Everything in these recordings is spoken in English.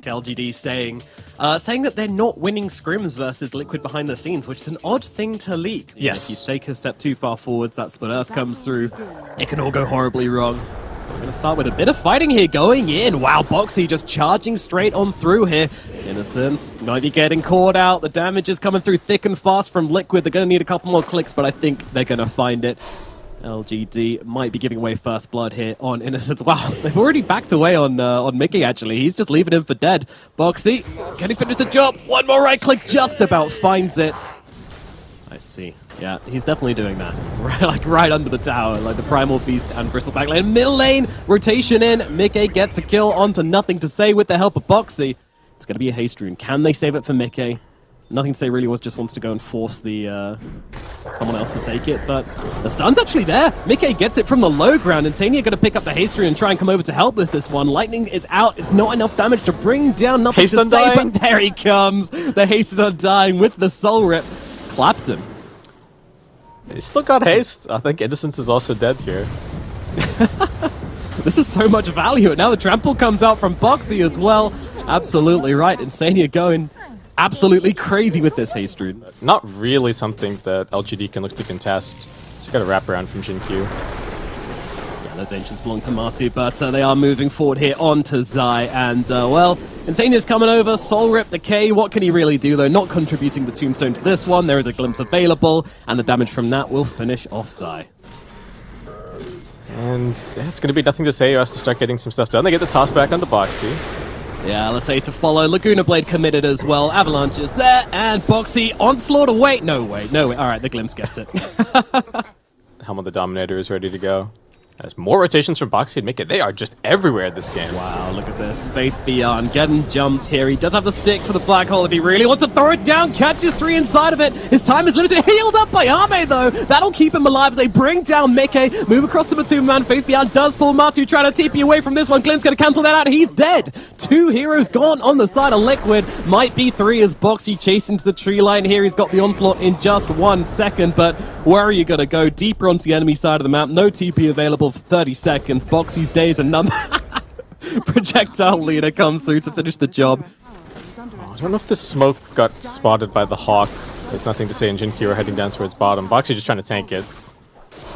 LGD saying that they're not winning scrims versus Liquid behind the scenes, which is an odd thing to leak. Yes. If you take a step too far forwards, that split earth comes through. It can all go horribly wrong. We're going to start with a bit of fighting here going in. Wow, Boxy just charging straight on through here. Innocence might be getting caught out. The damage is coming through thick and fast from Liquid. They're going to need a couple more clicks, but I think they're going to find it. LGD might be giving away first blood here on Innocence. Wow, they've already backed away on Mickey, actually. He's just leaving him for dead. Boxy, can he finish the job? One more right click, just about finds it. I see. Yeah, he's definitely doing that. Right under the tower, like the Primal Beast and Bristle back lane. Middle lane, rotation in. Mickey gets a kill onto Nothing to Say with the help of Boxy. It's going to be a haste rune. Can they save it for Mickey? Nothing to Say really just wants to go and force the someone else to take it, but the stun's actually there. Mickey gets it from the low ground. Insania going to pick up the haste rune and try and come over to help with this one. Lightning is out. It's not enough damage to bring down Nothing to Say, but there he comes. The Hasted Undying with the Soul Rip. Claps him. He's still got haste. I think Innocence is also dead here. This is so much value. And now the trample comes out from Boxy as well. Absolutely right. Insania going absolutely crazy with this haste rune. Not really something that LGD can look to contest. So you got a wraparound from Jinkyu. Yeah, those Ancients belong to Matu, but they are moving forward here onto Zai. And, well, Insania's coming over. Soul Rip, Decay. What can he really do, though? Not contributing the Tombstone to this one. There is a glimpse available, and the damage from that will finish off Zai. And it's going to be Nothing to Say. He has to start getting some stuff done. They get the toss back on the Boxy. Yeah, let's say to follow. Laguna Blade committed as well. Avalanche is there, and Boxy onslaught away. No way. All right, the glimpse gets it. Helm of the Dominator is ready to go. As more rotations from Boxy and Mickey. They are just everywhere this game. Wow, look at this. Faith Beyond getting jumped here. He does have the stick for the black hole if he really wants to throw it down. Catches 3 inside of it. His time is limited. Healed up by Ame, though. That'll keep him alive as they bring down Mickey. Move across to Matumba Man. Faith Beyond does pull Matu, trying to TP away from this one. Glimp's going to cancel that out. He's dead. 2 heroes gone on the side of Liquid. Might be 3 as Boxy chasing to the tree line here. He's got the onslaught in just 1 second, but where are you going to go? Deeper onto the enemy side of the map. No TP available for 30 seconds. Boxy's days are numbered. Projectile leader comes through to finish the job. Oh, I don't know if this smoke got spotted by the Hawk. There's Nothing to Say, and Jinkyu are heading down towards bottom. Boxy just trying to tank it.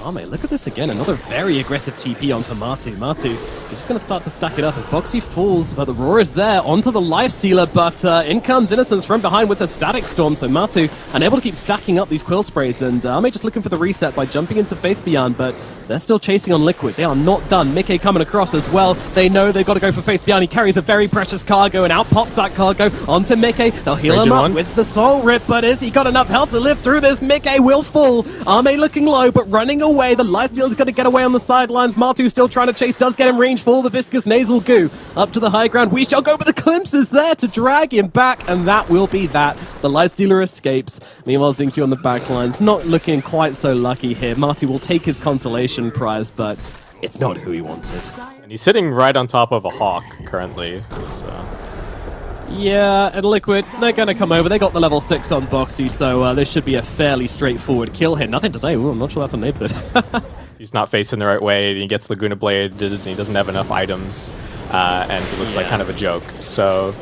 Ame, look at this again. Another very aggressive TP onto Matu. Matu, he's just going to start to stack it up as Boxy falls, but the Roar is there onto the Lifestealer, but in comes Innocence from behind with a Static Storm, so Matu unable to keep stacking up these Quill Sprays, and Ame just looking for the reset by jumping into Faith Beyond, but they're still chasing on Liquid. They are not done. Mickey coming across as well. They know they've got to go for Faith Beyond. He carries a very precious cargo, and out pops that cargo onto Mickey. They'll heal him up with the Soul Rip, but has he got enough health to live through this? Mickey will fall. Ame looking low, but running away. The Lifestealer's going to get away on the sidelines. Matu still trying to chase, does get him range for the Viscous Nasal Goo. Up to the high ground. We shall go, but the glimpse is there to drag him back, and that will be that. The Lifestealer escapes. Meanwhile, Jinkyu on the back lines, not looking quite so lucky here. Matu will take his consolation prize, but it's not who he wanted. And he's sitting right on top of a Hawk currently. So. Yeah, and Liquid, they're going to come over. They got the level 6 on Boxy, so this should be a fairly straightforward kill here. Nothing to say. Ooh, I'm not sure that's a neighborhood. He's not facing the right way. He gets Laguna Blade. He doesn't have enough items. And he looks like kind of a joke. So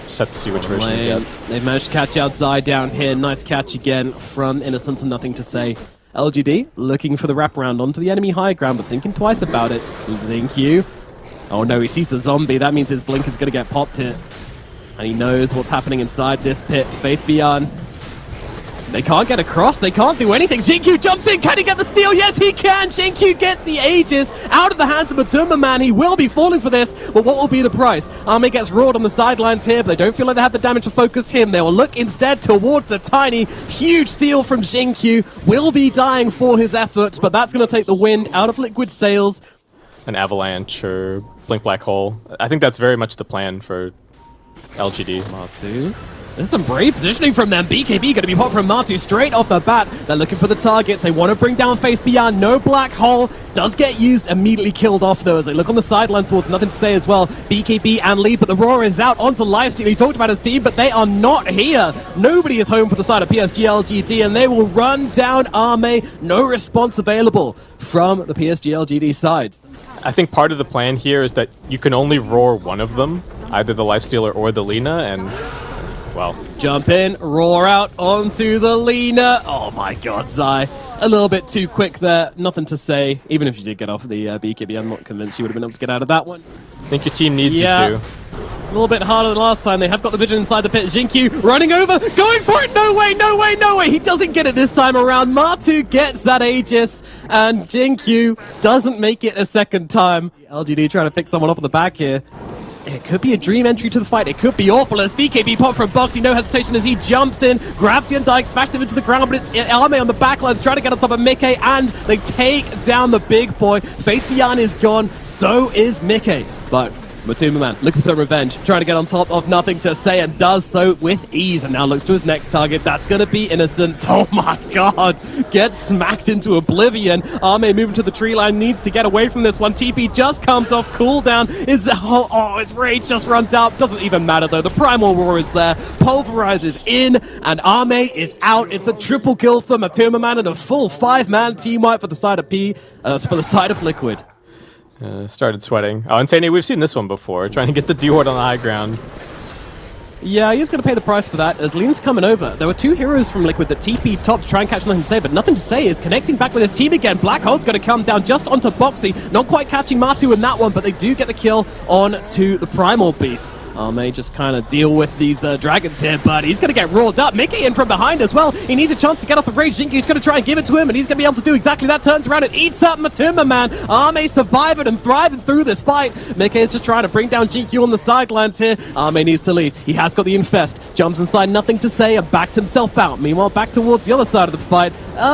just have to see which version you get. They've managed to catch out Zai down here. Nice catch again from Innocence and Nothing to Say. LGD looking for the wraparound onto the enemy high ground, but thinking twice about it. Jinkyu. Oh no, he sees the zombie. That means his blink is going to get popped here. And he knows what's happening inside this pit. Faith Beyond. They can't get across. They can't do anything. Jinkyu jumps in. Can he get the steal? Yes, he can. Jinkyu gets the Aegis out of the hands of Matumba Man. He will be falling for this, but what will be the price? Ame gets roared on the sidelines here, but they don't feel like they have the damage to focus him. They will look instead towards the tiny, huge steal from Jinkyu. Will be dying for his efforts, but that's going to take the wind out of Liquid sails. An Avalanche or Blink Black Hole. I think that's very much the plan for LGD. Matu. There's some brave positioning from them. BKB going to be popped from Matu straight off the bat. They're looking for the targets. They want to bring down Faith Beyond. No black hole. Does get used. Immediately killed off, though, as they look on the sidelines towards Nothing to Say as well. BKB and Lee, but the Roar is out onto Lifesteal. He talked about his team, but they are not here. Nobody is home for the side of PSG.LGD, and they will run down Ame. No response available from the PSG.LGD side. I think part of the plan here is that you can only roar one of them either the Lifestealer or the Lina, and, well... Jump in, roar out onto the Lina. Oh my god, Zai. A little bit too quick there. Nothing to say. Even if you did get off the BKB, I'm not convinced you would have been able to get out of that one. I think your team needs you to. A little bit harder than last time. They have got the vision inside the pit. Jinkyu running over, going for it. No way, no way, no way. He doesn't get it this time around. Matu gets that Aegis, and Jinkyu doesn't make it a second time. LGD trying to pick someone off the back here. It could be a dream entry to the fight. It could be awful as BKB pop from Boxy. No hesitation as he jumps in, grabs the Undying, smashes him into the ground, but it's Arme on the backlines trying to get on top of Mickey, and they take down the big boy. Faith Bian is gone, so is Mickey. But Matuma Man looking for some revenge, trying to get on top of Nothing to Say, and does so with ease, and now looks to his next target. That's going to be Innocence. Oh my god, gets smacked into oblivion. Arme moving to the tree line, needs to get away from this one. TP just comes off cooldown. His rage just runs out. Doesn't even matter though, the Primal Roar is there, pulverizes in, and Arme is out. It's a triple kill for Matuma Man and a full 5-man team wipe for the side of Liquid. Started sweating. Oh, and Tane, we've seen this one before, trying to get the D-Ward on the high ground. Yeah, he's going to pay the price for that as Leon's coming over. There were two heroes from Liquid that TP top to try and catch Nothing to Say, but Nothing to Say is connecting back with his team again. Black Hole's going to come down just onto Boxy. Not quite catching Matu in that one, but they do get the kill on to the Primal Beast. May just kind of deal with these dragons here, but he's going to get rolled up. Mickey in from behind as well. He needs a chance to get off the rage. Jinkyu's going to try and give it to him, and he's going to be able to do exactly that. Turns around and eats up Matuma Man. Arme surviving and thriving through this fight. Mickey is just trying to bring down Jinkyu on the sidelines here. Arme needs to leave. He has got the Infest. Jumps inside Nothing to Say and backs himself out. Meanwhile, back towards the other side of the fight.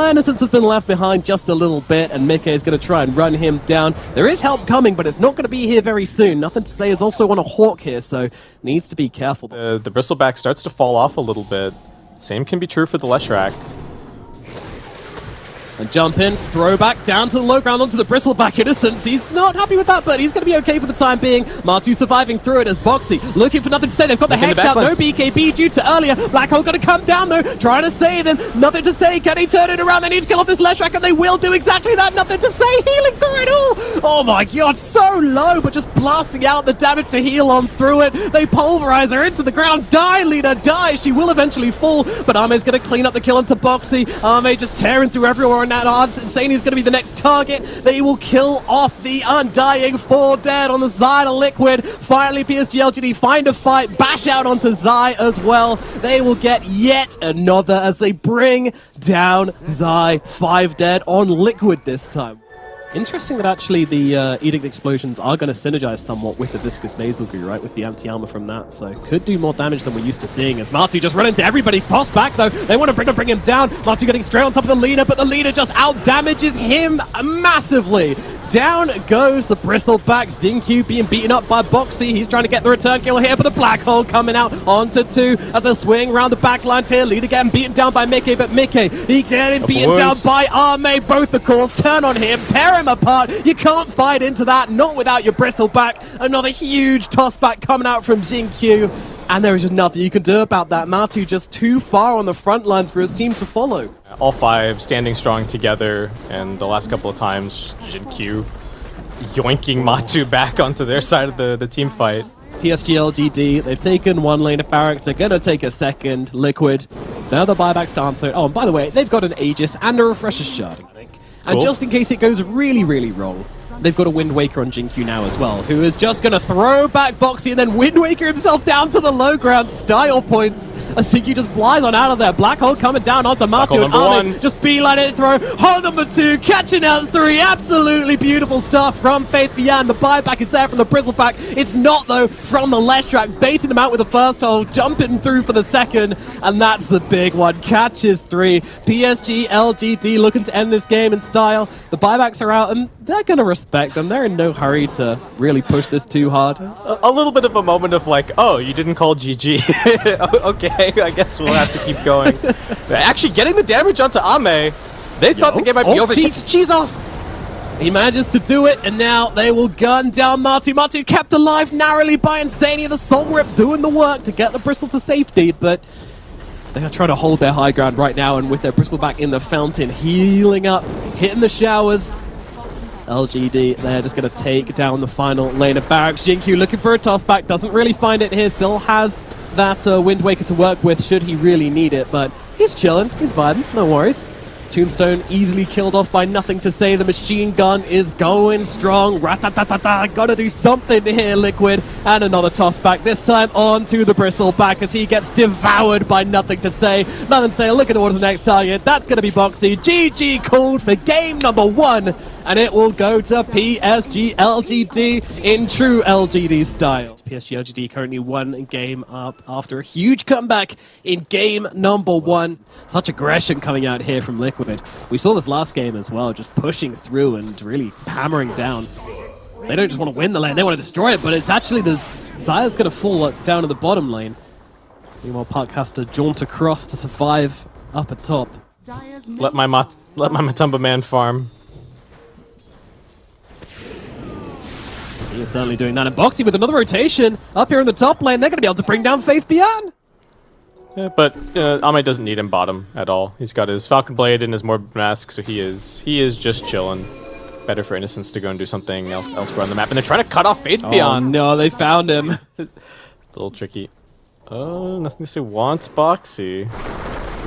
Innocence has been left behind just a little bit, and Mickey is going to try and run him down. There is help coming, but it's not going to be here very soon. Nothing to Say is also on a Hawk here, so needs to be careful. The Bristleback starts to fall off a little bit. Same can be true for the Leshrac. And jump in, throw back down to the low ground onto the Bristleback. Innocence. He's not happy with that, but he's going to be okay for the time being. Matu surviving through it as Boxy looking for Nothing to Say. They've got the Hex out, no BKB due to earlier. Black Hole going to come down though, trying to save him. Nothing to Say. Can he turn it around? They need to kill off this Leshrac, and they will do exactly that. Nothing to Say, healing through it all. Oh my god, so low, but just blasting out the damage to heal on through it. They pulverize her into the ground. Die, Lina, die. She will eventually fall, but Arme's going to clean up the kill onto Boxy. Arme just tearing through everywhere in that odds. Insane is going to be the next target. They will kill off the Undying 4 dead on the side of Liquid. Finally, PSG.LGD find a fight, bash out onto Zai as well. They will get yet another as they bring down Zai. 5 dead on Liquid this time. Interesting that actually the Edict Explosions are going to synergize somewhat with the Viscous Nasal Goo, right? With the anti-armor from that, so could do more damage than we're used to seeing as Matu just run into everybody. Toss back though, they want to bring him down. Matu getting straight on top of the leader, but the leader just out-damages him massively. Down goes the Bristleback. Jinkyu being beaten up by Boxy. He's trying to get the return kill here, but the Black Hole coming out onto 2 as they swing around the back lines here. Leader getting beaten down by Mickey, but Mickey, he getting beaten down by Arme. Both the cores turn on him, tear him apart. You can't fight into that, not without your Bristleback. Another huge tossback coming out from Jinkyu. And there is just nothing you can do about that. Matu just too far on the front lines for his team to follow. All 5 standing strong together, and the last couple of times, Jinkyu yoinking Matu back onto their side of the team fight. PSG.LGD, they've taken 1 lane of barracks, they're going to take a second. Liquid, they're the buybacks to answer. Oh, and by the way, they've got an Aegis and a Refresher Shard, I think. And just in case it goes really, really wrong, they've got a Wind Waker on Jinkyu now as well, who is just going to throw back Boxy and then Wind Waker himself down to the low ground. Style points as Jinkyu just flies on out of there. Black Hole coming down onto Matu and Arme. Just beeline it, throw. Hole number 2, catching out 3. Absolutely beautiful stuff from Faith Bian. The buyback is there from the Bristleback. It's not, though, from the Leshrac. Baiting them out with the first hole, jumping through for the second, and that's the big one. Catches 3. PSG.LGD looking to end this game in style. The buybacks are out, and they're going to respect them. They're in no hurry to really push this too hard. A little bit of a moment of like, oh, you didn't call GG. Okay, I guess we'll have to keep going. Actually getting the damage onto Ame. They thought the game might be over. Gets the cheese off. He manages to do it, and now they will gun down Matu. Matu kept alive narrowly by Insania. The Soul Rip doing the work to get the Bristle to safety, but they are trying to hold their high ground right now, and with their Bristleback in the fountain, healing up, hitting the showers. LGD, they're just going to take down the final lane of barracks. Jinkyu looking for a toss back, doesn't really find it here, still has that Wind Waker to work with should he really need it, but he's chilling, he's vibing, no worries. Tombstone easily killed off by Nothing to Say. The machine gun is going strong. Ratatatata, gotta do something here, Liquid. And another toss back, this time onto the Bristleback as he gets devoured by Nothing to Say. Nothing to Say, looking towards the next target. That's gonna be Boxy. GG called for game number 1. And it will go to PSG.LGD in true LGD style. PSG.LGD currently 1 game up after a huge comeback in game number 1. Such aggression coming out here from Liquid. We saw this last game as well, just pushing through and really hammering down. They don't just want to win the lane, they want to destroy it, but it's actually the Zaya's going to fall down in the bottom lane. Meanwhile, Park has to jaunt across to survive up at top. Let my Matumba man farm. He is certainly doing that. And Boxy with another rotation up here in the top lane. They're going to be able to bring down Faith Beyond. Yeah, but Ame doesn't need him bottom at all. He's got his Falcon Blade and his Morbid Mask, so he is just chilling. Better for Innocence to go and do something elsewhere on the map. And they're trying to cut off Faith Beyond. No, they found him. A little tricky. Oh, Nothing to Say wants Boxy.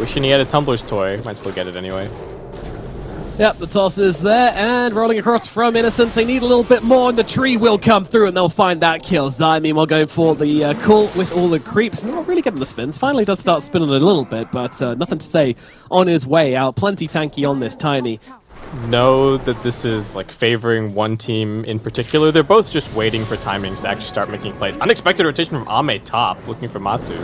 Wishing he had a Tumbler's toy. Might still get it anyway. Yep, the toss is there, and rolling across from Innocence. They need a little bit more, and the tree will come through, and they'll find that kill. Zai, meanwhile, going for the call with all the creeps. Not really getting the spins. Finally does start spinning a little bit, but Nothing to Say on his way out. Plenty tanky on this Tiny. Know that this is like favoring one team in particular. They're both just waiting for timings to actually start making plays. Unexpected rotation from Ame top, looking for Matu.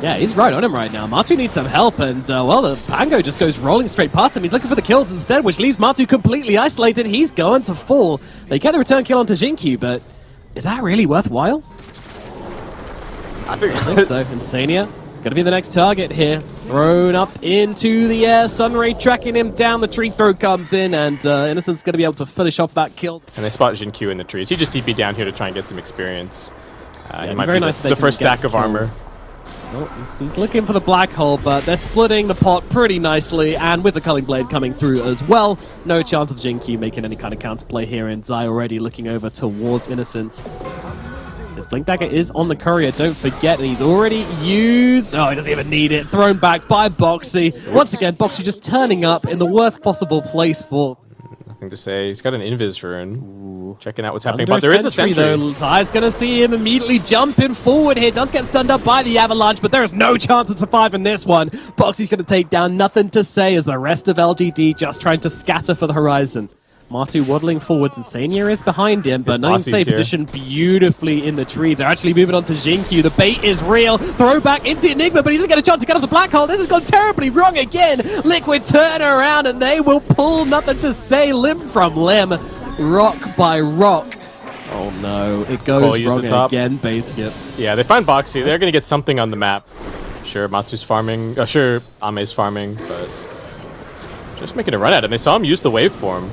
Yeah, he's right on him right now. Matu needs some help, and, well, the Pango just goes rolling straight past him. He's looking for the kills instead, which leaves Matu completely isolated. He's going to fall. They get the return kill onto Jinkyu, but is that really worthwhile? I think so. Insania, gonna be the next target here. Thrown up into the air. Sunray tracking him down. The tree throw comes in, and Innocent's gonna be able to finish off that kill. And they spot Jinkyu in the trees. He just TP'd down here to try and get some experience. Yeah, he might very be nice the first stack of armor. Oh, he's looking for the black hole, but they're splitting the pot pretty nicely, and with the Culling Blade coming through as well, no chance of Jinkyu making any kind of counterplay here, and Zai already looking over towards Innocence. His Blink Dagger is on the courier, don't forget, and he's already used... Oh, he doesn't even need it. Thrown back by Boxy. Once again, Boxy just turning up in the worst possible place for... Nothing to Say. He's got an Invis rune. Checking out what's happening, but there is a sentry. Though. Zai's going to see him immediately jumping forward here. Does get stunned up by the avalanche, but there is no chance of surviving this one. Boxy's going to take down Nothing to Say as the rest of LGD just trying to scatter for the horizon. Matu waddling forwards, and Sania is behind him, but Nothing to Say positioned beautifully in the trees. They're actually moving on to Jinkyu. The bait is real. Throw back into the Enigma, but he doesn't get a chance to get off the black hole. This has gone terribly wrong again. Liquid turn around, and they will pull Nothing to Say limb from limb, rock by rock. Oh no, it goes wrong again, Basket. Yeah, they find Boxy. They're going to get something on the map. Sure, Matsu's farming. Sure, Ame's farming, but just making a run at it. And they saw him use the waveform.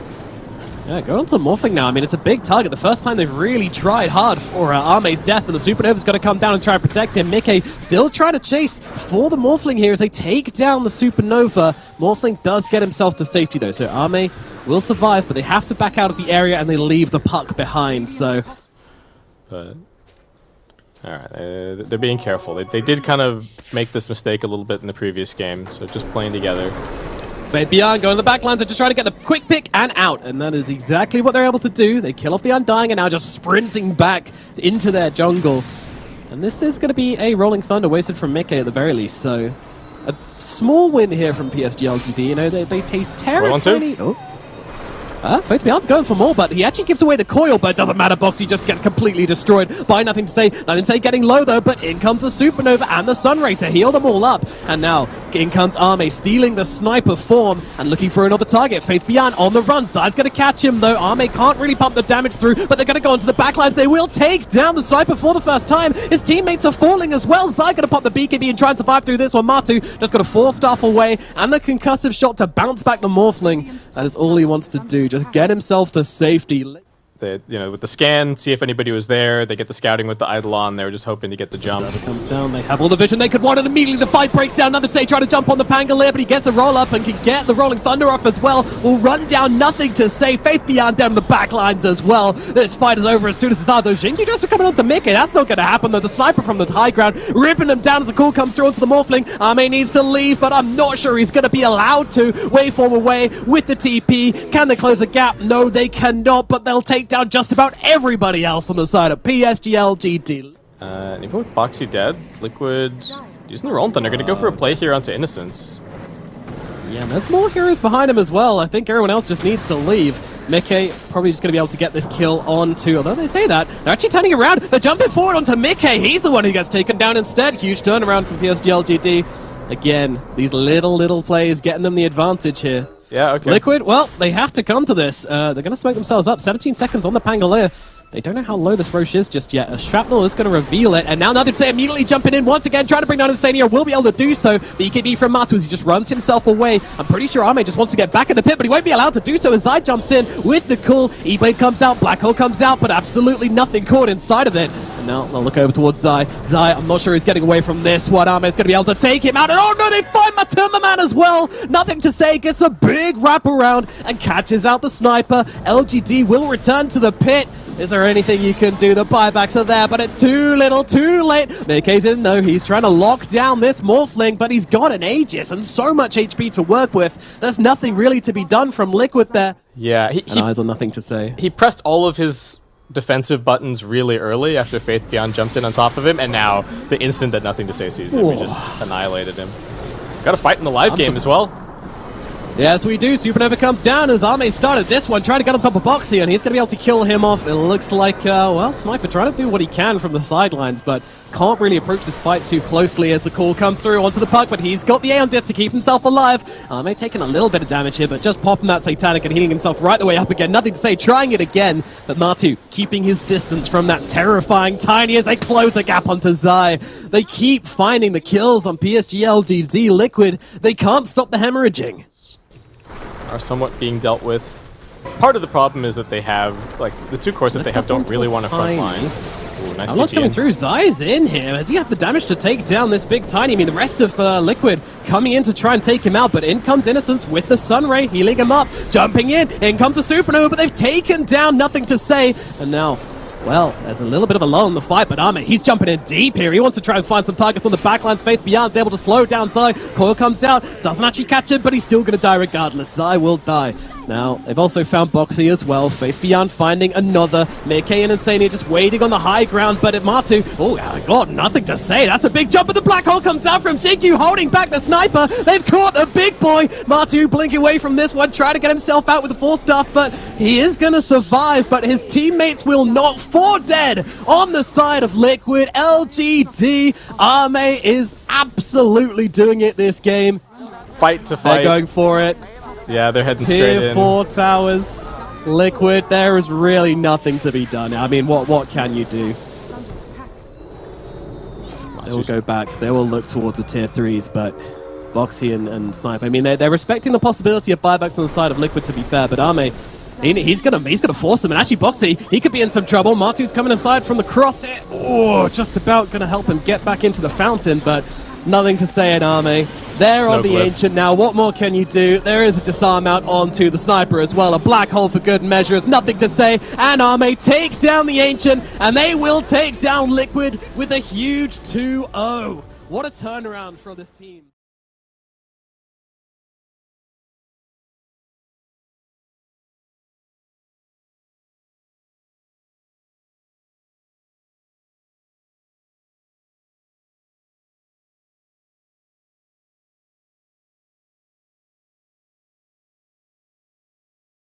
Yeah, going on to Morphling now. I mean, it's a big target. The first time they've really tried hard for Ame's death, and the Supernova's got to come down and try and protect him. Mickey still trying to chase for the Morphling here as they take down the Supernova. Morphling does get himself to safety, though, so Ame will survive, but they have to back out of the area, and they leave the puck behind, so... But... Alright, they're being careful. They did kind of make this mistake a little bit in the previous game, so just playing together. Faith Beyond going to the backlines. They're just trying to get the quick pick and out. And that is exactly what they're able to do. They kill off the Undying and now just sprinting back into their jungle. And this is going to be a Rolling Thunder wasted from Mickey at the very least. So a small win here from PSG.LGD. You know, they take territory. Faith Beyond's going for more, but he actually gives away the coil, but it doesn't matter. Boxy just gets completely destroyed by Nothing to Say. Nothing to Say getting low, though, but in comes the Supernova and the Sunray to heal them all up. And now, in comes Ame, stealing the sniper form and looking for another target. Faith Beyond on the run. Zai's going to catch him, though. Ame can't really pump the damage through, but they're going to go onto the backlines. They will take down the sniper for the first time. His teammates are falling as well. Zai going to pop the BKB and try and survive through this one. Matu just got a 4-staff away and the concussive shot to bounce back the Morphling. That is all he wants to do. Just get himself to safety. They, with the scan, see if anybody was there. They get the scouting with the idol on. They were just hoping to get the jump. Server comes down. They have all the vision they could want, and immediately the fight breaks down. Another say trying to jump on the Pangolier, but he gets the roll up and can get the Rolling Thunder off as well. Will run down, nothing to say. Faith Beyond down the back lines as well. This fight is over as soon as it's out. Those Jinky just are coming on to Mickey. That's not going to happen though. The sniper from the high ground ripping him down as the call comes through onto the Morphling. Arme needs to leave, but I'm not sure he's going to be allowed to. Waveform away with the TP. Can they close the gap? No, they cannot, but they'll take down just about everybody else on the side of PSG.LGD. And even with Boxy dead, Liquid using the Rolling Thunder, going to go for a play here onto Innocence. Yeah, and there's more heroes behind him as well. I think everyone else just needs to leave. Mickey probably just going to be able to get this kill onto, although they say that, they're actually turning around. They're jumping forward onto Mickey. He's the one who gets taken down instead. Huge turnaround from PSG.LGD. Again, these little plays getting them the advantage here. Yeah, okay. Liquid, well, they have to come to this. They're going to smoke themselves up. 17 seconds on the Pangolier. They don't know how low this Roche is just yet. A Shrapnel is going to reveal it. And now nothing to say, immediately jumping in once again, trying to bring down Insania. Will be able to do so. BKB from Matu as he just runs himself away. I'm pretty sure Arme just wants to get back in the pit, but he won't be allowed to do so as Zai jumps in with the call. E-Blade comes out, Black Hole comes out, but absolutely nothing caught inside of it. And now they'll look over towards Zai. Zai, I'm not sure he's getting away from this one. Arme is going to be able to take him out. And oh no, they find Matumba Man as well. Nothing to say, gets a big wrap around and catches out the sniper. LGD will return to the pit. Is there anything you can do? The buybacks are there, but it's too little, too late. Mickey's in though. He's trying to lock down this Morphling, but he's got an Aegis and so much HP to work with. There's nothing really to be done from Liquid there. Yeah, Eyes on nothing to say. He pressed all of his defensive buttons really early after Faith Beyond jumped in on top of him, and now the instant that nothing to say sees him, we just annihilated him. Got to fight in the live game as well. Yes, we do. Supernova comes down as Arme started this one, trying to get on top of Boxy, and he's going to be able to kill him off. It looks like, well, Sniper trying to do what he can from the sidelines, but can't really approach this fight too closely as the call comes through onto the puck, but he's got the A on disc to keep himself alive. Arme taking a little bit of damage here, but just popping that Satanic and healing himself right the way up again. Nothing to say, trying it again, but Matu keeping his distance from that terrifying Tiny as they close the gap onto Zai. They keep finding the kills on PSG.LGD. Liquid. They can't stop the hemorrhaging. Are somewhat being dealt with. Part of the problem is that they have, like, the two cores that they have don't really want a front line. Ooh, nice TP coming through. Zai's in here. Does he have the damage to take down this big Tiny? I mean, the rest of Liquid coming in to try and take him out, but in comes Innocence with the Sunray, healing him up, jumping in comes a Supernova, but they've taken down, nothing to say, and now, well, there's a little bit of a lull in the fight, but Arme, he's jumping in deep here. He wants to try and find some targets on the backlines. Faith Beyond's able to slow down Zai. Coil comes out, doesn't actually catch him, but he's still going to die regardless. Zai will die. Now, they've also found Boxy as well. Faith Beyond finding another. Mickey and Insania just waiting on the high ground, but at Matu, oh my god, nothing to say. That's a big jump, but the Black Hole comes out from Shinku, holding back the sniper. They've caught the big boy. Matu blinking away from this one, trying to get himself out with the 4-staff, but he is going to survive, but his teammates will not. 4 dead on the side of Liquid. LGD. Arme is absolutely doing it this game. Fight to fight. They're going for it. Yeah, they're heading straight in. Tier 4 towers, Liquid, there is really nothing to be done. I mean, what can you do? They will go back, they will look towards the tier 3s, but Boxy and Snipe, I mean, they're respecting the possibility of buybacks on the side of Liquid, to be fair, but Arme, he's gonna force them, and actually Boxy, he could be in some trouble. Matu's coming aside from the crosshair. Oh, just about gonna help him get back into the fountain, but nothing to say at Arme. They're on the Ancient now. What more can you do? There is a disarm out onto the Sniper as well. A Black Hole for good measure. It's nothing to say. And Arme take down the Ancient, and they will take down Liquid with a huge 2-0. What a turnaround for this team.